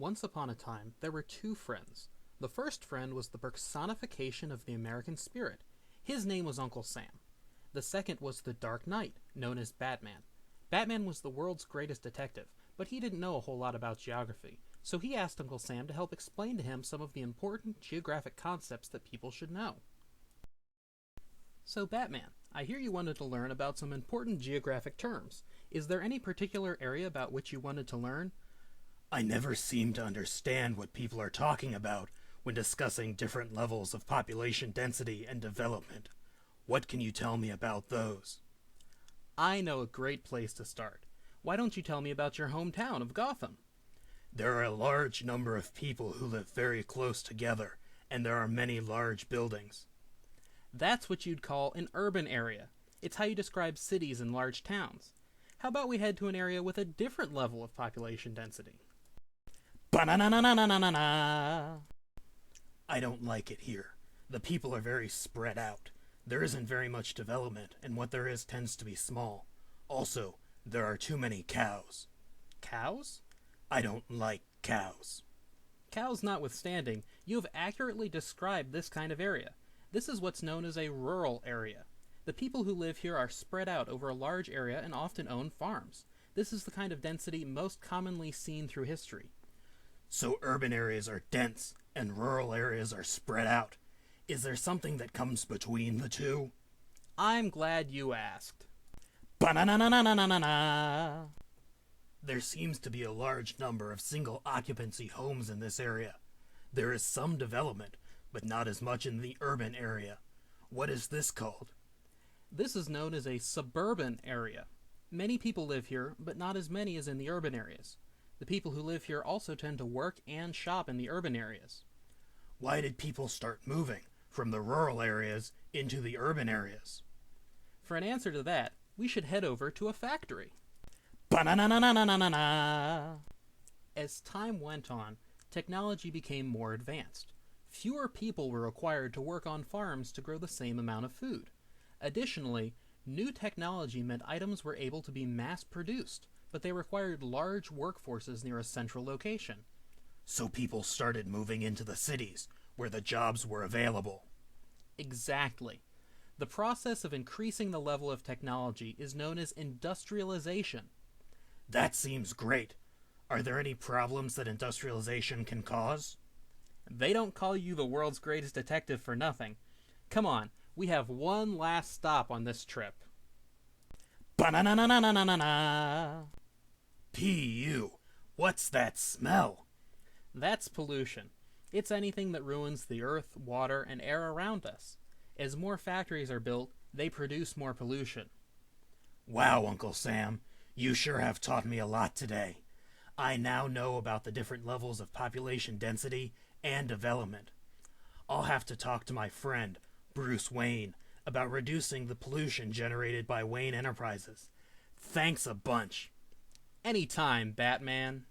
Once upon a time, there were two friends. The first friend was the personification of the American spirit. His name was Uncle Sam. The second was the Dark Knight, known as Batman. Batman was the world's greatest detective, but he didn't know a whole lot about geography, so he asked Uncle Sam to help explain to him some of the important geographic concepts that people should know. So Batman, I hear you wanted to learn about some important geographic terms. Is there any particular area about which you wanted to learn? I never seem to understand what people are talking about when discussing different levels of population density and development. What can you tell me about those? I know a great place to start. Why don't you tell me about your hometown of Gotham? There are a large number of people who live very close together, and there are many large buildings. That's what you'd call an urban area. It's how you describe cities and large towns. How about we head to an area with a different level of population density? Ba-na-na-na-na-na-na-na. I don't like it here. The people are very spread out. There isn't very much development, and what there is tends to be small. Also, there are too many cows. Cows? I don't like cows. Cows notwithstanding, you have accurately described this kind of area. This is what's known as a rural area. The people who live here are spread out over a large area and often own farms. This is the kind of density most commonly seen through history. So urban areas are dense, and rural areas are spread out. Is there something that comes between the two? I'm glad you asked. Ba-na-na-na-na-na-na-na. There seems to be a large number of single-occupancy homes in this area. There is some development, but not as much in the urban area. What is this called? This is known as a suburban area. Many people live here, but not as many as in the urban areas. The people who live here also tend to work and shop in the urban areas. Why did people start moving from the rural areas into the urban areas? For an answer to that, we should head over to a factory. Ba-na-na-na-na-na-na-na. As time went on, technology became more advanced. Fewer people were required to work on farms to grow the same amount of food. Additionally, new technology meant items were able to be mass-produced, but they required large workforces near a central location. So people started moving into the cities, where the jobs were available. Exactly. The process of increasing the level of technology is known as industrialization. That seems great. Are there any problems that industrialization can cause? They don't call you the world's greatest detective for nothing. Come on, we have one last stop on this trip. Ba-na-na-na-na-na-na-na. P.U. What's that smell? That's pollution. It's anything that ruins the earth, water, and air around us. As more factories are built, they produce more pollution. Wow, Uncle Sam, you sure have taught me a lot today. I now know about the different levels of population density and development. I'll have to talk to my friend, Bruce Wayne, about reducing the pollution generated by Wayne Enterprises. Thanks a bunch. Anytime, Batman.